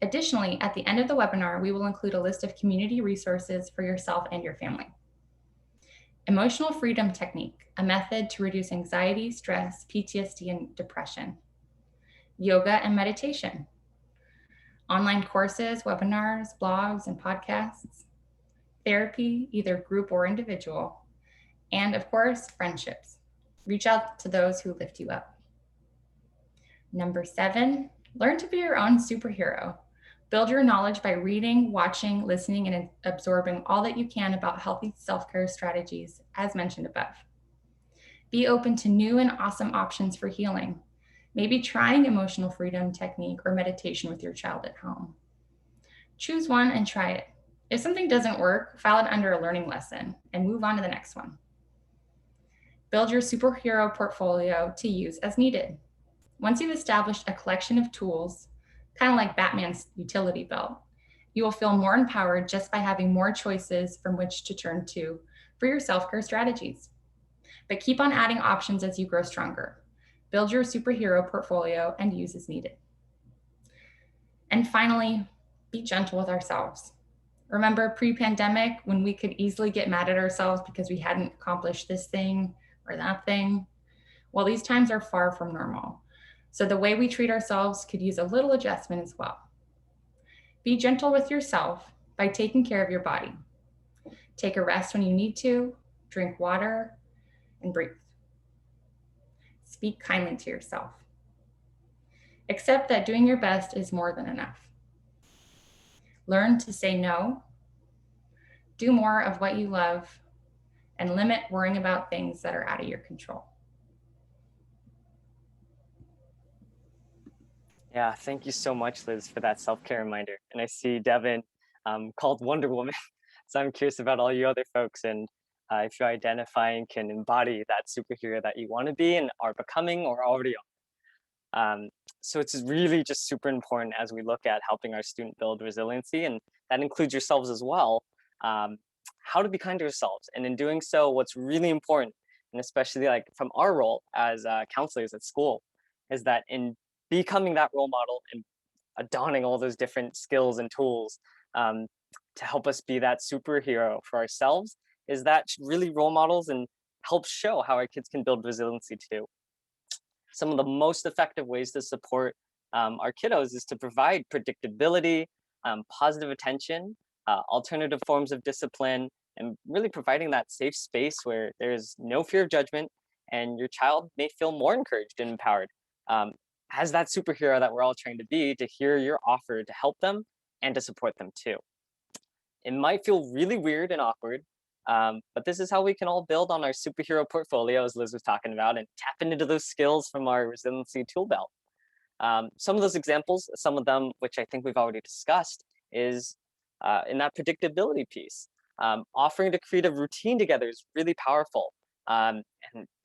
Additionally, at the end of the webinar, we will include a list of community resources for yourself and your family. Emotional freedom technique, a method to reduce anxiety, stress, PTSD, and depression. Yoga and meditation. Online courses, webinars, blogs, and podcasts. Therapy, either group or individual. And of course, friendships. Reach out to those who lift you up. Number 7, learn to be your own superhero. Build your knowledge by reading, watching, listening, and absorbing all that you can about healthy self-care strategies, as mentioned above. Be open to new and awesome options for healing. Maybe trying emotional freedom technique or meditation with your child at home. Choose one and try it. If something doesn't work, file it under a learning lesson and move on to the next one. Build your superhero portfolio to use as needed. Once you've established a collection of tools, kind of like Batman's utility belt, you will feel more empowered just by having more choices from which to turn to for your self-care strategies. But keep on adding options as you grow stronger. Build your superhero portfolio and use as needed. And finally, be gentle with ourselves. Remember pre-pandemic when we could easily get mad at ourselves because we hadn't accomplished this thing or that thing? Well, these times are far from normal. So the way we treat ourselves could use a little adjustment as well. Be gentle with yourself by taking care of your body. Take a rest when you need to, drink water, and breathe. Speak kindly to yourself. Accept that doing your best is more than enough. Learn to say no, do more of what you love, and limit worrying about things that are out of your control. Yeah, thank you so much, Liz, for that self-care reminder. And I see Devin called Wonder Woman. So I'm curious about all you other folks and if you identify and can embody that superhero that you want to be and are becoming or already are. So it's really just super important as we look at helping our student build resiliency, and that includes yourselves as well, um, how to be kind to yourselves. And in doing so, what's really important, and especially like from our role as counselors at school, is that in becoming that role model and donning all those different skills and tools um, to help us be that superhero for ourselves, is that really role models and helps show how our kids can build resiliency too. Some of the most effective ways to support our kiddos is to provide predictability, positive attention, alternative forms of discipline, and really providing that safe space where there's no fear of judgment and your child may feel more encouraged and empowered um, as that superhero that we're all trying to be, to hear your offer to help them and to support them too. It might feel really weird and awkward, but this is how we can all build on our superhero portfolio, as Liz was talking about, and tap into those skills from our resiliency tool belt. Some of those examples, some of them which I think we've already discussed, is in that predictability piece. Offering to create a routine together is really powerful and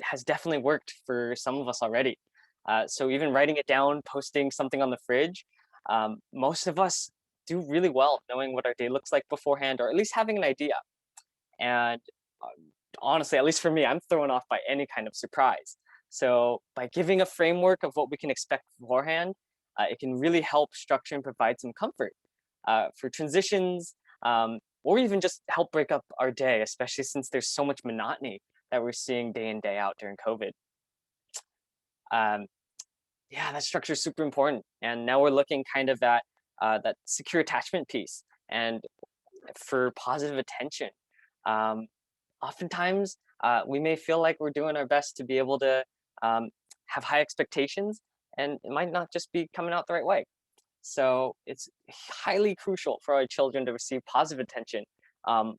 has definitely worked for some of us already. So even writing it down, posting something on the fridge, most of us do really well knowing what our day looks like beforehand, or at least having an idea. And uh, honestly, at least for me, I'm thrown off by any kind of surprise. So by giving a framework of what we can expect beforehand, it can really help structure and provide some comfort for transitions, or even just help break up our day, especially since there's so much monotony that we're seeing day in, day out during COVID. Um, yeah, that structure is super important. And now we're looking kind of at that secure attachment piece and for positive attention. Um, Oftentimes, we may feel like we're doing our best to be able to have high expectations, and it might not just be coming out the right way. So it's highly crucial for our children to receive positive attention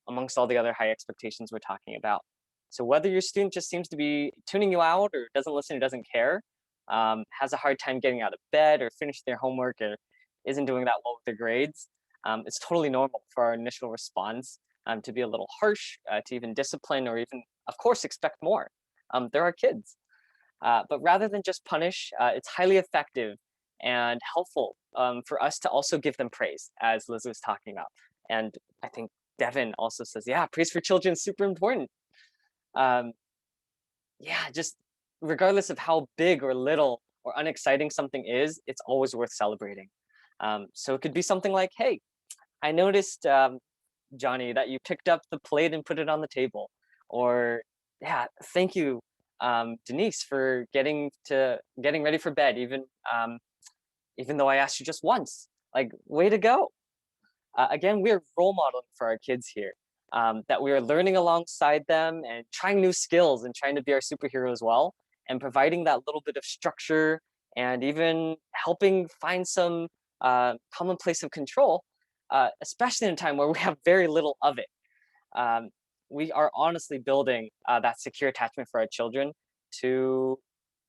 amongst all the other high expectations we're talking about. So whether your student just seems to be tuning you out or doesn't listen or doesn't care, has a hard time getting out of bed or finishing their homework or isn't doing that well with their grades, it's totally normal for our initial response to be a little harsh, to even discipline or even, of course, expect more. There are kids. But rather than just punish, it's highly effective and helpful for us to also give them praise, as Liz was talking about. And I think Devin also says, yeah, praise for children is super important. Um, yeah, just regardless of how big or little or unexciting something is, it's always worth celebrating. So it could be something like, hey, I noticed, Johnny, that you picked up the plate and put it on the table. Or, yeah, thank you, Denise, for getting ready for bed, even though I asked you just once. Like, way to go. Again, we're role modeling for our kids here. That we are learning alongside them and trying new skills and trying to be our superhero as well, and providing that little bit of structure and even helping find some common place of control, especially in a time where we have very little of it. Um, we are honestly building that secure attachment for our children to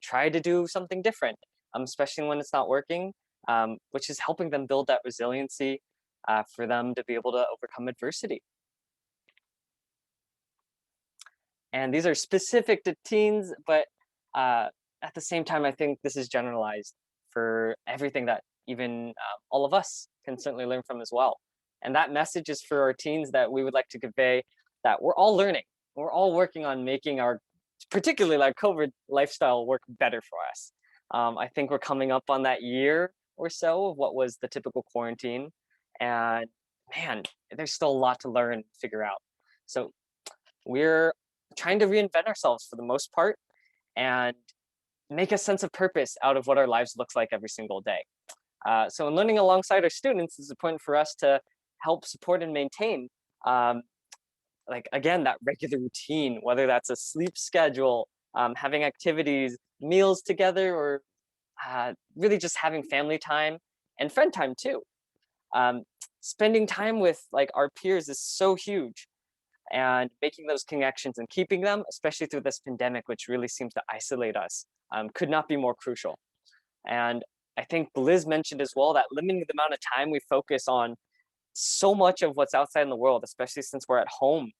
try to do something different, especially when it's not working, which is helping them build that resiliency for them to be able to overcome adversity. And these are specific to teens, but at the same time, I think this is generalized for everything that even all of us can certainly learn from as well. And that message is for our teens that we would like to convey that we're all learning. We're all working on making our, particularly like COVID lifestyle, work better for us. I think we're coming up on that year or so of what was the typical quarantine. And man, there's still a lot to learn and figure out. So we're trying to reinvent ourselves for the most part and make a sense of purpose out of what our lives looks like every single day. So in learning alongside our students, it's important for us to help support and maintain, like again, that regular routine, whether that's a sleep schedule, having activities, meals together, or really just having family time and friend time too. Spending time with like our peers is so huge, and making those connections and keeping them, especially through this pandemic, which really seems to isolate us, could not be more crucial. And I think Liz mentioned as well that limiting the amount of time we focus on so much of what's outside in the world, especially since we're at home,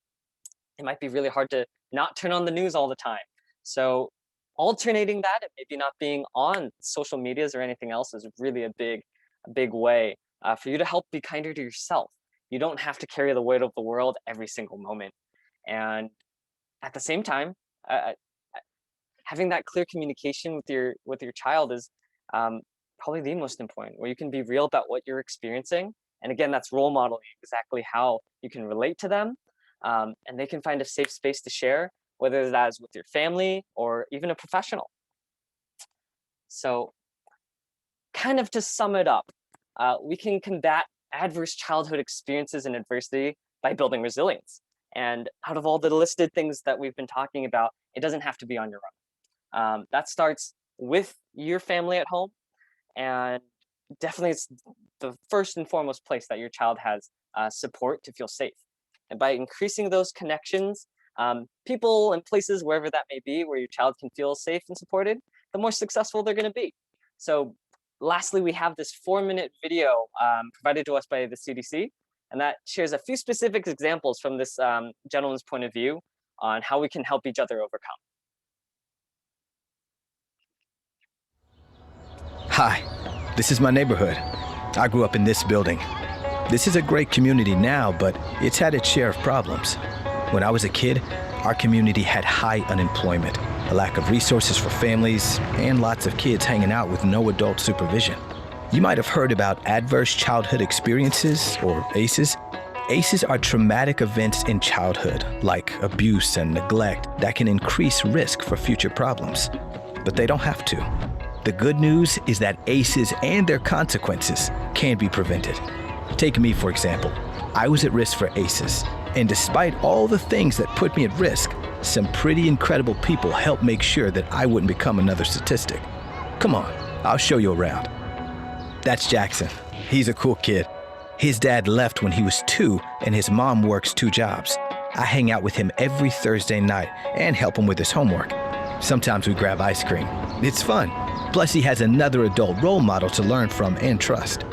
it might be really hard to not turn on the news all the time. So alternating that and maybe not being on social medias or anything else is really a big way for you to help be kinder to yourself. You don't have to carry the weight of the world every single moment. And at the same time, having that clear communication with your child is probably the most important, where you can be real about what you're experiencing. And again, that's role modeling exactly how you can relate to them, and they can find a safe space to share, whether that is with your family or even a professional. So kind of to sum it up, we can combat adverse childhood experiences and adversity by building resilience. And out of all the listed things that we've been talking about, it doesn't have to be on your own. That starts with your family at home, and definitely it's the first and foremost place that your child has support to feel safe. And by increasing those connections, people and places, wherever that may be, where your child can feel safe and supported, the more successful they're going to be. So lastly, we have this 4-minute video provided to us by the CDC, and that shares a few specific examples from this gentleman's point of view on how we can help each other overcome. Hi, this is my neighborhood. I grew up in this building. This is a great community now, but it's had its share of problems. When I was a kid, our community had high unemployment, a lack of resources for families, and lots of kids hanging out with no adult supervision. You might have heard about adverse childhood experiences, or ACEs. ACEs are traumatic events in childhood, like abuse and neglect, that can increase risk for future problems. But they don't have to. The good news is that ACEs and their consequences can be prevented. Take me, for example. I was at risk for ACEs, and despite all the things that put me at risk, some pretty incredible people helped make sure that I wouldn't become another statistic. Come on, I'll show you around. That's Jackson. He's a cool kid. His dad left when he was 2, and his mom works 2 jobs. I hang out with him every Thursday night and help him with his homework. Sometimes we grab ice cream. It's fun. Plus, he has another adult role model to learn from and trust.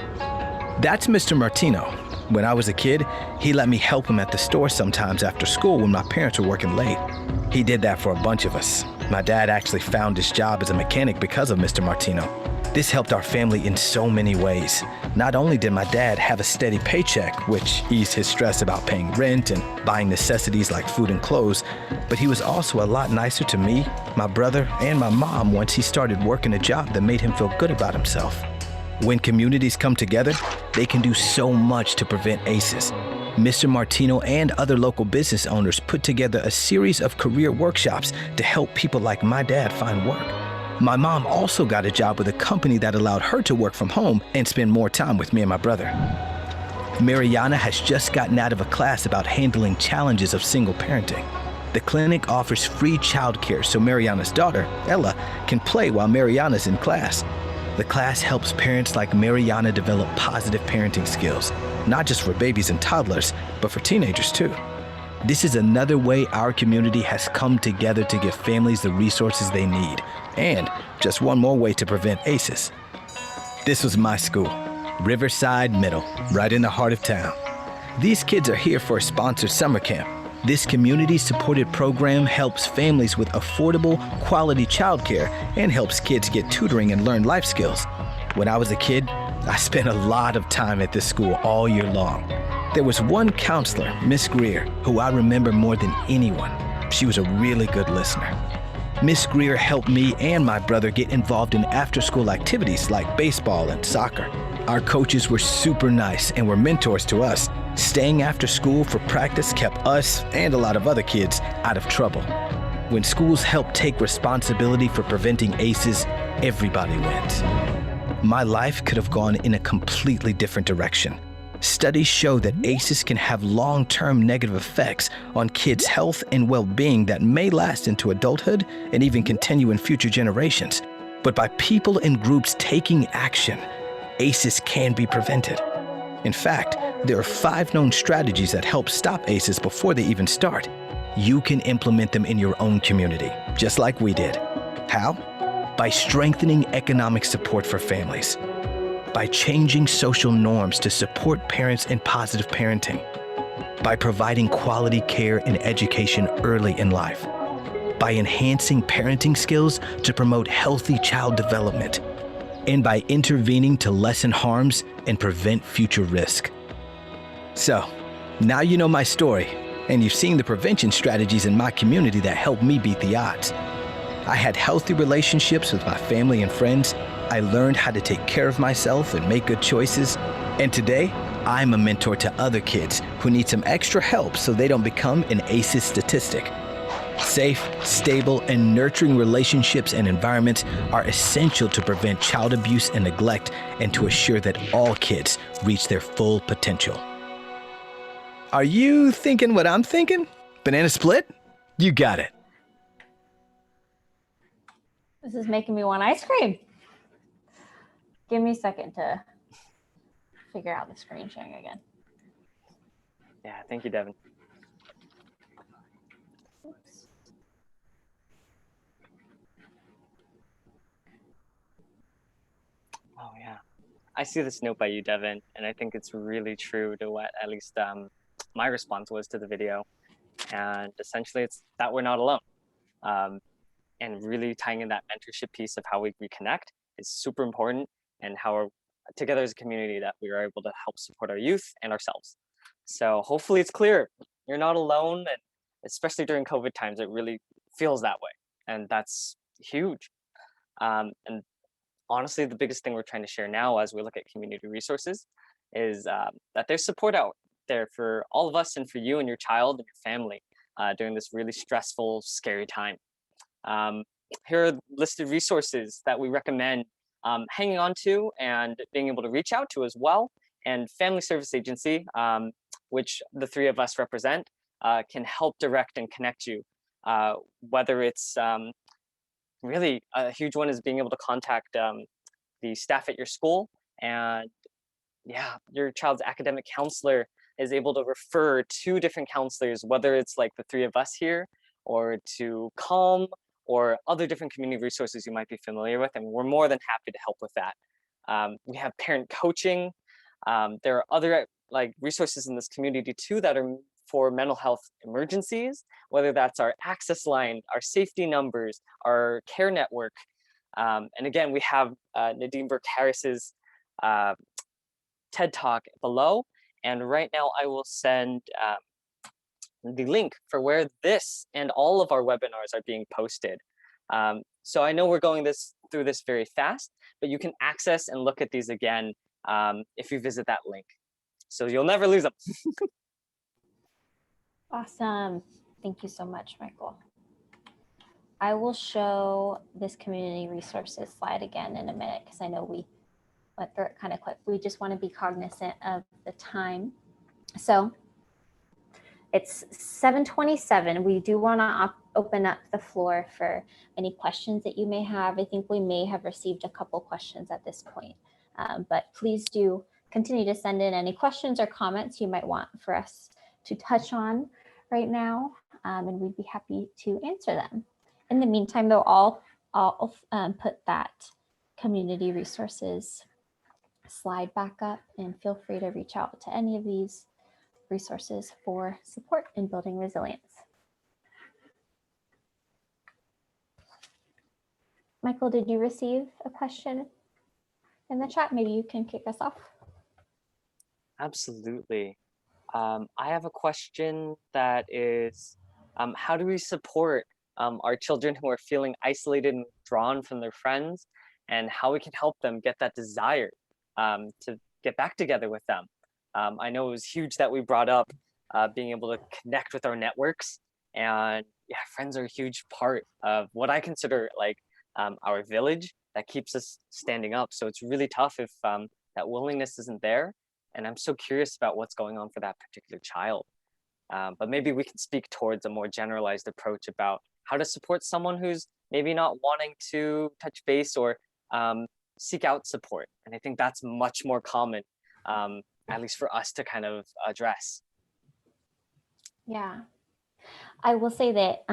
That's Mr. Martino. When I was a kid, he let me help him at the store sometimes after school when my parents were working late. He did that for a bunch of us. My dad actually found his job as a mechanic because of Mr. Martino. This helped our family in so many ways. Not only did my dad have a steady paycheck, which eased his stress about paying rent and buying necessities like food and clothes, but he was also a lot nicer to me, my brother, and my mom once he started working a job that made him feel good about himself. When communities come together, they can do so much to prevent ACEs. Mr. Martino and other local business owners put together a series of career workshops to help people like my dad find work. My mom also got a job with a company that allowed her to work from home and spend more time with me and my brother. Mariana has just gotten out of a class about handling challenges of single parenting. The clinic offers free childcare so Mariana's daughter, Ella, can play while Mariana's in class. The class helps parents like Mariana develop positive parenting skills, not just for babies and toddlers, but for teenagers too. This is another way our community has come together to give families the resources they need, and just one more way to prevent ACEs. This was my school, Riverside Middle, right in the heart of town. These kids are here for a sponsored summer camp. This community-supported program helps families with affordable, quality childcare and helps kids get tutoring and learn life skills. When I was a kid, I spent a lot of time at this school all year long. There was one counselor, Miss Greer, who I remember more than anyone. She was a really good listener. Miss Greer helped me and my brother get involved in after-school activities like baseball and soccer. Our coaches were super nice and were mentors to us. Staying after school for practice kept us and a lot of other kids out of trouble. When schools help take responsibility for preventing ACEs, everybody wins. My life could have gone in a completely different direction. Studies show that ACEs can have long-term negative effects on kids' health and well-being that may last into adulthood and even continue in future generations. But by people and groups taking action, ACEs can be prevented. In fact, there are 5 known strategies that help stop ACEs before they even start. You can implement them in your own community, just like we did. How? by strengthening economic support for families, by changing social norms to support parents in positive parenting, by providing quality care and education early in life, by enhancing parenting skills to promote healthy child development, and by intervening to lessen harms and prevent future risk. So, now you know my story, and you've seen the prevention strategies in my community that helped me beat the odds. I had healthy relationships with my family and friends. I learned how to take care of myself and make good choices. And today, I'm a mentor to other kids who need some extra help so they don't become an ACEs statistic. Safe, stable, and nurturing relationships and environments are essential to prevent child abuse and neglect and to assure that all kids reach their full potential. Are you thinking what I'm thinking? Banana split? You got it. This is making me want ice cream. Give me a second to figure out the screen sharing again. Yeah, thank you, Devin. Oops. Oh yeah, I see this note by you, Devin, and I think it's really true to what at least my response was to the video. And essentially, it's that we're not alone. And really tying in that mentorship piece of how we reconnect is super important, and how we're together as a community that we are able to help support our youth and ourselves. So hopefully it's clear. You're not alone, and especially during COVID times, it really feels that way. And that's huge. And honestly, the biggest thing we're trying to share now as we look at community resources is that there's support out there for all of us and for you and your child and your family during this really stressful, scary time. Here are listed resources that we recommend hanging on to and being able to reach out to as well. And Family Service Agency, which the three of us represent, can help direct and connect you. Whether it's really a huge one is being able to contact the staff at your school, and yeah, your child's academic counselor is able to refer to different counselors, whether it's like the three of us here or to Calm or other different community resources you might be familiar with, and we're more than happy to help with that. We have parent coaching. There are other like resources in this community too that are for mental health emergencies, whether that's our access line, our safety numbers, our care network. And again, we have Nadine Burke Harris's TED Talk below. And right now I will send the link for where this and all of our webinars are being posted. So I know we're going through this very fast, but you can access and look at these again if you visit that link. So you'll never lose them. Awesome. Thank you so much, Michael. I will show this community resources slide again in a minute because I know we went through it kind of quick. We just want to be cognizant of the time. So it's 7:27. We do want to open up the floor for any questions that you may have. I think we may have received a couple questions at this point, but please do continue to send in any questions or comments you might want for us to touch on right now, and we'd be happy to answer them. In the meantime, though, I'll put that community resources slide back up, and feel free to reach out to any of these resources for support in building resilience. Michael, did you receive a question in the chat? Maybe you can kick us off. Absolutely. I have a question that is, how do we support our children who are feeling isolated and withdrawn from their friends, and how we can help them get that desire to get back together with them? I know it was huge that we brought up being able to connect with our networks, and yeah, friends are a huge part of what I consider like our village that keeps us standing up. So it's really tough if that willingness isn't there. And I'm so curious about what's going on for that particular child. But maybe we can speak towards a more generalized approach about how to support someone who's maybe not wanting to touch base or seek out support. And I think that's much more common, at least for us to kind of address. Yeah, I will say that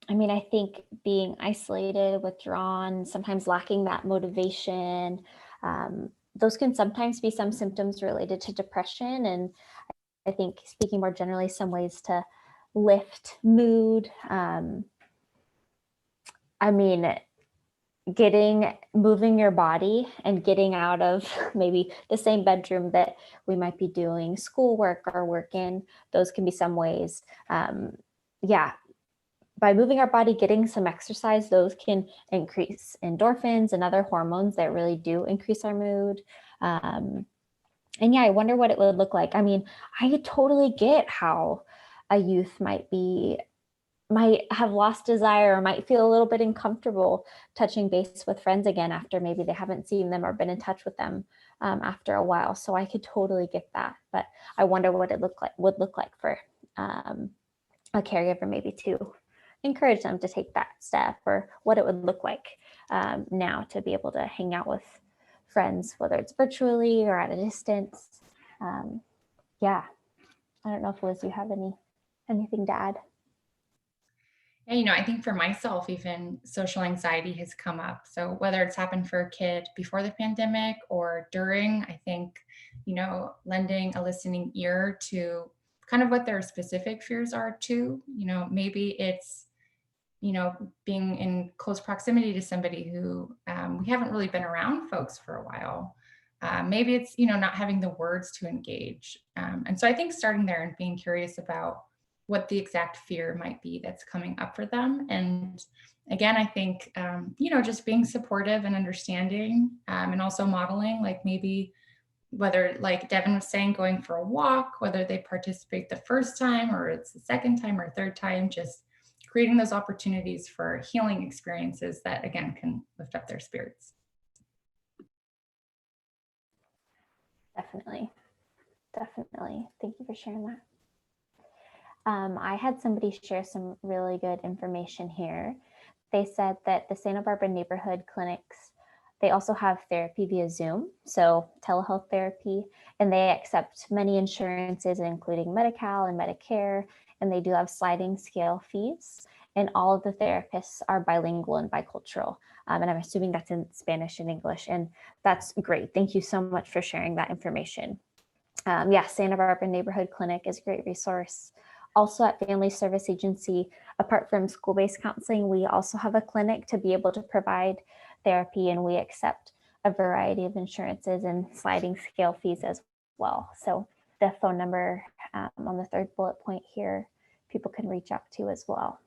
I mean, I think being isolated, withdrawn, sometimes lacking that motivation, those can sometimes be some symptoms related to depression. And I think, speaking more generally, some ways to lift mood. I mean, moving your body and getting out of maybe the same bedroom that we might be doing schoolwork or work in, those can be some ways. Yeah, by moving our body, getting some exercise, those can increase endorphins and other hormones that really do increase our mood. And yeah, I wonder what it would look like. I mean, I totally get how a youth might have lost desire or might feel a little bit uncomfortable touching base with friends again after maybe they haven't seen them or been in touch with them after a while. So I could totally get that, but I wonder what it would look like for a caregiver maybe to encourage them to take that step, or what it would look like now to be able to hang out with friends, whether it's virtually or at a distance. Yeah, I don't know if Liz, you have anything to add? Yeah, I think for myself, even social anxiety has come up. So whether it's happened for a kid before the pandemic or during, I think, lending a listening ear to kind of what their specific fears are too. Maybe it's, being in close proximity to somebody who we haven't really been around folks for a while. Maybe it's, not having the words to engage. And so I think starting there and being curious about what the exact fear might be that's coming up for them. And again, I think, just being supportive and understanding, and also modeling, like maybe whether, like Devin was saying, going for a walk, whether they participate the first time or it's the second time or third time, just creating those opportunities for healing experiences that, again, can lift up their spirits. Definitely. Thank you for sharing that. I had somebody share some really good information here. They said that the Santa Barbara neighborhood clinics, they also have therapy via Zoom, so telehealth therapy, and they accept many insurances, including Medi-Cal and Medicare, and they do have sliding scale fees. And all of the therapists are bilingual and bicultural. And I'm assuming that's in Spanish and English, and that's great. Thank you so much for sharing that information. Yeah, Santa Barbara Neighborhood Clinic is a great resource. Also at Family Service Agency, apart from school-based counseling, we also have a clinic to be able to provide therapy, and we accept a variety of insurances and sliding scale fees as well. So the phone number on the third bullet point here, people can reach out to as well.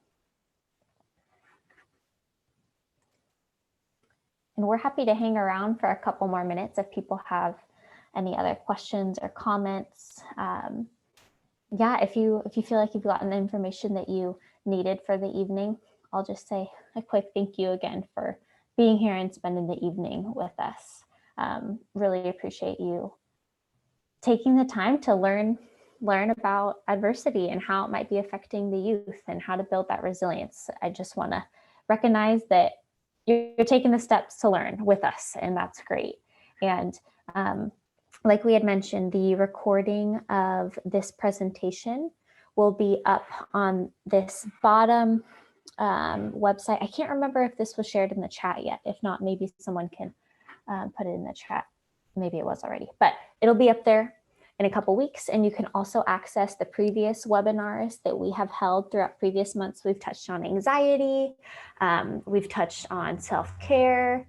And we're happy to hang around for a couple more minutes if people have any other questions or comments. Yeah, if you feel like you've gotten the information that you needed for the evening, I'll just say a quick thank you again for being here and spending the evening with us. Really appreciate you taking the time to learn about adversity and how it might be affecting the youth and how to build that resilience. I just want to recognize that you're taking the steps to learn with us, and that's great. And like we had mentioned, the recording of this presentation will be up on this bottom website. I can't remember if this was shared in the chat yet. If not, maybe someone can put it in the chat. Maybe it was already, but it'll be up there in a couple weeks. And you can also access the previous webinars that we have held throughout previous months. We've touched on anxiety. We've touched on self-care.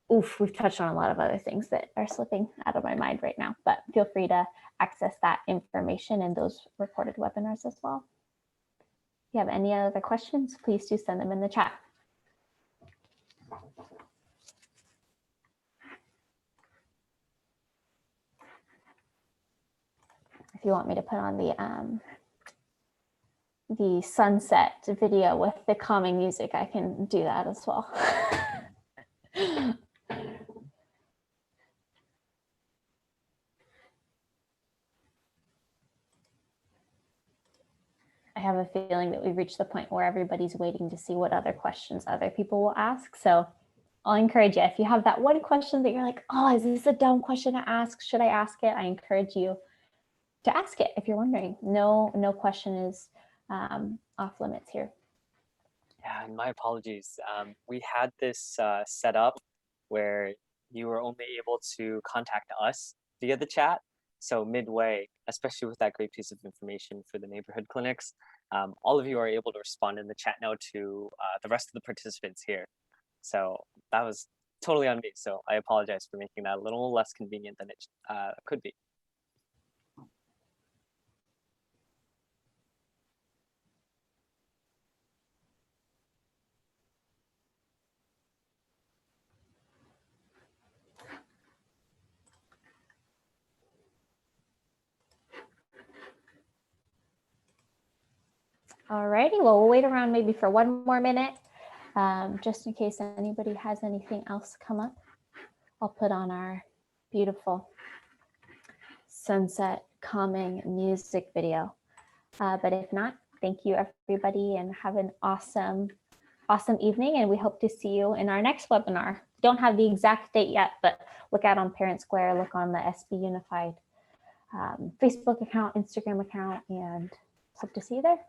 We've touched on a lot of other things that are slipping out of my mind right now, but feel free to access that information in those recorded webinars as well. If you have any other questions, please do send them in the chat. If you want me to put on the sunset video with the calming music, I can do that as well. I have a feeling that we've reached the point where everybody's waiting to see what other questions other people will ask. So I'll encourage you, if you have that one question that you're like, oh, is this a dumb question to ask? Should I ask it? I encourage you to ask it if you're wondering. No question is off limits here. Yeah, and my apologies. We had this set up where you were only able to contact us via the chat. So midway, especially with that great piece of information for the neighborhood clinics, all of you are able to respond in the chat now to the rest of the participants here. So that was totally on me. So I apologize for making that a little less convenient than it could be. Alrighty, well, we'll wait around maybe for one more minute, just in case anybody has anything else come up. I'll put on our beautiful sunset calming music video. But if not, thank you everybody and have an awesome evening. And we hope to see you in our next webinar. Don't have the exact date yet, but look out on Parent Square, look on the SB Unified Facebook account, Instagram account, and hope to see you there.